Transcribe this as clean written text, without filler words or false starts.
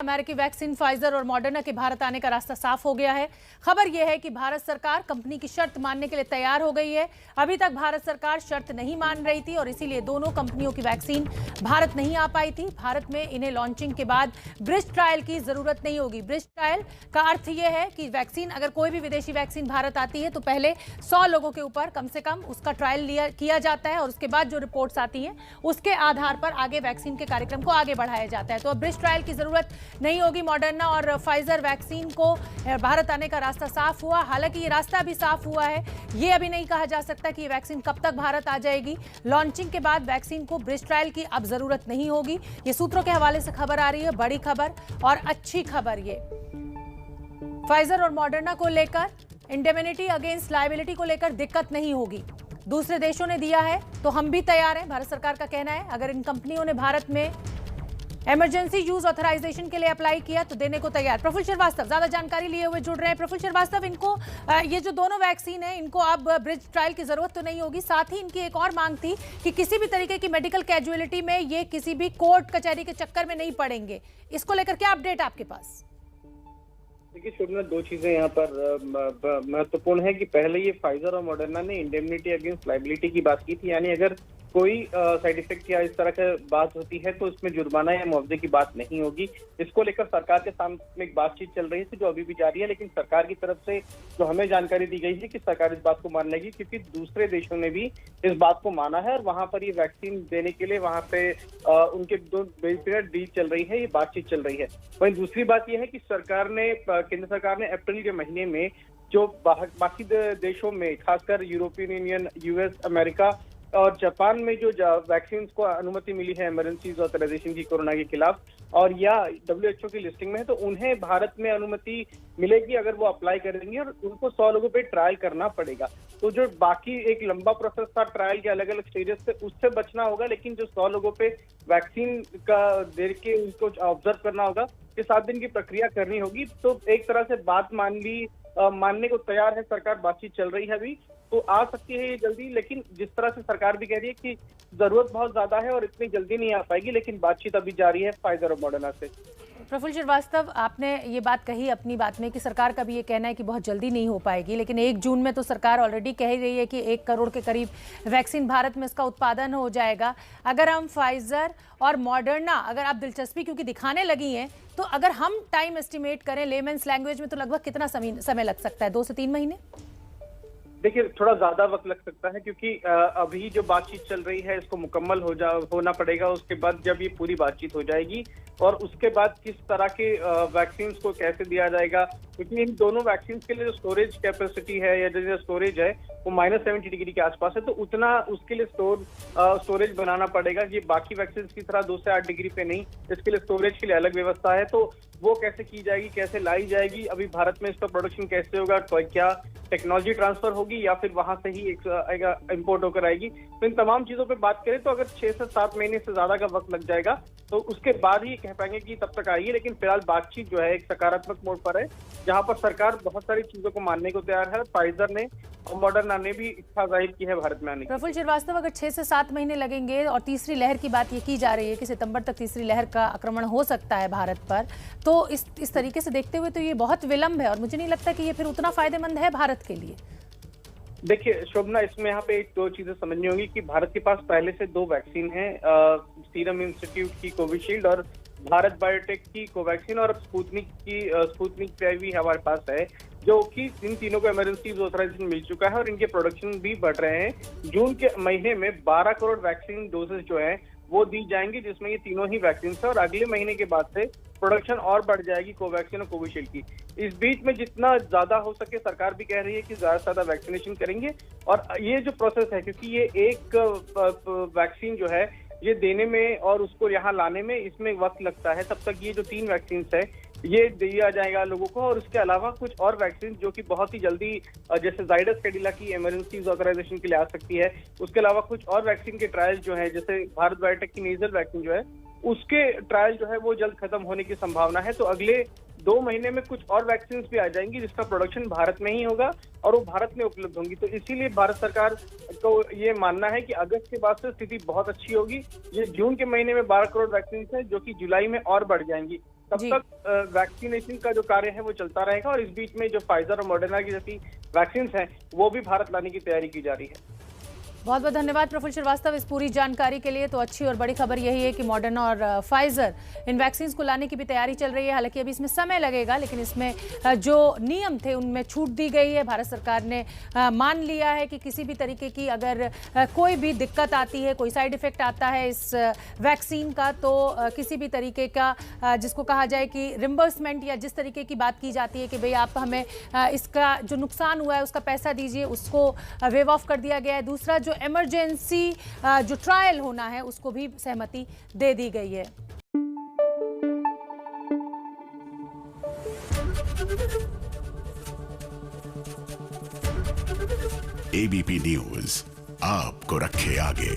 अमेरिकी vaccine Pfizer और Moderna के भारत आने का रास्ता साफ हो गया है। खबर यह है कि भारत सरकार कंपनी की शर्त मानने के लिए तैयार हो गई है। अभी तक भारत सरकार शर्त नहीं मान रही थी और इसीलिए दोनों कंपनियों की वैक्सीन भारत नहीं आ पाई थी। भारत में इन्हें लॉन्चिंग के बाद ब्रिज ट्रायल की जरूरत नहीं होगी। ब्रिज ट्रायल का अर्थ यह है कि वैक्सीन, अगर कोई भी विदेशी वैक्सीन भारत आती है तो पहले 100 लोगों के ऊपर कम से कम उसका ट्रायल किया जाता है और उसके बाद जो रिपोर्ट्स आती हैं उसके आधार पर आगे वैक्सीन के कार्यक्रम को आगे बढ़ाया जाता है। तो अब ब्रिज ट्रायल की जरूरत नहीं होगी। मॉडर्ना और फाइजर वैक्सीन को भारत आने का रास्ता साफ हुआ। हालांकि ये रास्ता भी साफ हुआ है, ये अभी नहीं कहा जा सकता कि ये वैक्सीन कब तक भारत आ जाएगी। लॉन्चिंग के बाद वैक्सीन को ब्रिज ट्रायल की अब जरूरत नहीं होगी। ये सूत्रों के हवाले से खबर आ रही है, बड़ी खबर और अच्छी खबर। ये फाइजर और मॉडर्ना को लेकर इंडेमनिटी अगेंस्ट लायबिलिटी को लेकर दिक्कत नहीं होगी। दूसरे देशों ने दिया है तो हम भी तैयार हैं, भारत सरकार का कहना है। अगर इन कंपनियों ने भारत में इमरजेंसी यूज ऑथराइजेशन के लिए अप्लाई किया तो देने को तैयार। प्रफुल्ल श्रीवास्तव ज्यादा जानकारी लिए हुए जुड़ रहे हैं। प्रफुल्ल श्रीवास्तव, इनको ये जो दोनों वैक्सीन है इनको अब ब्रिज ट्रायल की जरूरत तो नहीं होगी। साथ ही इनकी एक और मांग थी कि किसी भी तरीके की मेडिकल कैजुअलिटी में ये किसी भी कोर्ट कचहरी के चक्कर में नहीं पड़ेंगे। इसको लेकर क्या अपडेट आपके पास? देखिए शुभना, दो चीजें यहाँ पर महत्वपूर्ण है कि पहले ये फाइजर और मॉडर्ना ने इंडेमनिटी अगेंस्ट लायबिलिटी की बात की थी, यानी अगर कोई साइड इफेक्ट या इस तरह की बात होती है तो इसमें जुर्माना या मुआवजे की बात नहीं होगी। इसको लेकर सरकार के सामने एक बातचीत चल रही थी जो अभी भी जारी है, लेकिन सरकार की तरफ से जो हमें जानकारी दी गई है कि सरकार इस बात को मान लेगी क्योंकि दूसरे देशों ने भी इस बात को माना है और वहां पर ये वैक्सीन देने के लिए वहां पे उनके दो डील चल रही है, ये बातचीत चल रही है। वहीं दूसरी बात यह है कि केंद्र सरकार ने अप्रैल के महीने में जो बाकी देशों में खासकर यूरोपियन यूनियन, यूएस, अमेरिका और जापान में जो वैक्सीन को अनुमति मिली है इमरजेंसी ऑथराइजेशन की कोरोना के खिलाफ और या डब्ल्यूएचओ की लिस्टिंग में है, तो उन्हें भारत में अनुमति मिलेगी अगर वो अप्लाई करेंगे और उनको 100 लोगों पे ट्रायल करना पड़ेगा। तो जो बाकी एक लंबा प्रोसेस था ट्रायल के अलग अलग स्टेजेस से, उससे बचना होगा, लेकिन जो 100 लोगों पे वैक्सीन का दे के उनको ऑब्जर्व करना होगा, ये 7 दिन की प्रक्रिया करनी होगी। तो एक तरह से बात मानने को तैयार है सरकार, बातचीत चल रही है अभी, तो आ सकती है ये जल्दी। लेकिन जिस तरह से सरकार भी कह रही है कि जरूरत बहुत ज्यादा है और इतनी जल्दी नहीं आ पाएगी, लेकिन बातचीत अभी जारी है फाइजर और मॉडर्ना से। प्रफुल्ल श्रीवास्तव, आपने ये बात कही अपनी बात में कि सरकार का भी ये कहना है कि बहुत जल्दी नहीं हो पाएगी, लेकिन 1 जून में तो सरकार ऑलरेडी कह रही है कि 1 करोड़ के करीब वैक्सीन भारत में इसका उत्पादन हो जाएगा। अगर हम फाइजर और मॉडर्ना, अगर आप दिलचस्पी क्योंकि दिखाने लगी हैं, तो अगर हम टाइम एस्टिमेट करें लेमेंस लैंग्वेज में तो लगभग कितना समय लग सकता है? 2 से 3 महीने? देखिए थोड़ा ज्यादा वक्त लग सकता है क्योंकि अभी जो बातचीत चल रही है इसको मुकम्मल होना पड़ेगा। उसके बाद जब ये पूरी बातचीत हो जाएगी और उसके बाद किस तरह के वैक्सीन को कैसे दिया जाएगा, क्योंकि इन दोनों वैक्सीन के लिए जो स्टोरेज कैपेसिटी है या जो स्टोरेज है वो -70 डिग्री के आसपास है, तो उतना उसके लिए स्टोरेज बनाना पड़ेगा। ये बाकी वैक्सीन की तरह 2 से 8 डिग्री पे नहीं, इसके लिए स्टोरेज के लिए अलग व्यवस्था है। तो वो कैसे की जाएगी, कैसे लाई जाएगी, अभी भारत में इसका प्रोडक्शन कैसे होगा, क्या टेक्नोलॉजी ट्रांसफर होगी या फिर वहां से ही इंपोर्ट होकर आएगी, तो इन तमाम चीजों पे बात करें तो अगर 6 से 7 महीने से ज्यादा का वक्त लग जाएगा तो उसके बाद ही कह पाएंगे कि तब तक आइए। लेकिन फिलहाल बातचीत जो है एक सकारात्मक मोड पर है, जहां पर सरकार बहुत सारी चीजों को मानने को तैयार है। फाइजर ने और मॉडर्ना ने भी इच्छा जाहिर की है भारत में आने की। प्रफुल्ल श्रीवास्तव, अगर 6 से 7 महीने लगेंगे और तीसरी लहर की बात ये की जा रही है कि सितंबर तक तीसरी लहर का आक्रमण हो सकता है भारत पर, तो इस तरीके से देखते हुए तो ये बहुत विलंब है और मुझे नहीं लगता कि ये फिर उतना फायदेमंद है भारत के लिए। देखिए शोभना, इसमें यहाँ पे 2 चीजें समझनी होगी कि भारत के पास पहले से 2 वैक्सीन है, सीरम इंस्टीट्यूट की कोविशील्ड और भारत बायोटेक की कोवैक्सीन, और स्पुतनिक भी हमारे पास है, जो कि इन तीनों को इमरजेंसी ऑथराइजेशन मिल चुका है और इनके प्रोडक्शन भी बढ़ रहे हैं। जून के महीने में 12 करोड़ वैक्सीन डोजेस जो है वो दी जाएंगी, जिसमें ये तीनों ही वैक्सीन है, और अगले महीने के बाद से प्रोडक्शन और बढ़ जाएगी कोवैक्सीन और कोविशील्ड की। इस बीच में जितना ज्यादा हो सके सरकार भी कह रही है कि ज्यादा से ज्यादा वैक्सीनेशन करेंगे। और ये जो प्रोसेस है, क्योंकि ये एक वैक्सीन जो है ये देने में और उसको यहाँ लाने में इसमें वक्त लगता है, तब तक ये जो 3 वैक्सीन है ये दिया जाएगा लोगों को। और उसके अलावा कुछ और वैक्सीन जो कि बहुत ही जल्दी, जैसे जाइडस कैडिला की इमरजेंसी ऑथराइजेशन के लिए आ सकती है, उसके अलावा कुछ और वैक्सीन के ट्रायल जो है, जैसे भारत बायोटेक की नेजल वैक्सीन जो है उसके ट्रायल जो है वो जल्द खत्म होने की संभावना है। तो अगले 2 महीने में कुछ और वैक्सीन भी आ जाएंगी जिसका प्रोडक्शन भारत में ही होगा और वो भारत में उपलब्ध होंगी। तो इसीलिए भारत सरकार को ये मानना है कि अगस्त के बाद से स्थिति बहुत अच्छी होगी। ये जून के महीने में 12 करोड़ वैक्सीन है जो कि जुलाई में और बढ़ जाएंगी। तब जी। तक वैक्सीनेशन का जो कार्य है वो चलता रहेगा और इस बीच में जो फाइजर और मॉडर्ना की जैसी वैक्सीन हैं वो भी भारत लाने की तैयारी की जा रही है। बहुत बहुत धन्यवाद प्रफुल्ल श्रीवास्तव इस पूरी जानकारी के लिए। तो अच्छी और बड़ी खबर यही है कि मॉडर्ना और फाइजर इन वैक्सीन को लाने की भी तैयारी चल रही है। हालांकि अभी इसमें समय लगेगा, लेकिन इसमें जो नियम थे उनमें छूट दी गई है। भारत सरकार ने मान लिया है कि किसी भी तरीके की अगर कोई भी दिक्कत आती है, कोई साइड इफेक्ट आता है इस वैक्सीन का, तो किसी भी तरीके का जिसको कहा जाए कि रिम्बर्समेंट या जिस तरीके की बात की जाती है कि भाई आप हमें इसका जो नुकसान हुआ है उसका पैसा दीजिए, उसको वेव ऑफ कर दिया गया है। दूसरा जो इमरजेंसी जो ट्रायल होना है उसको भी सहमति दे दी गई है। एबीपी न्यूज आपको रखे आगे।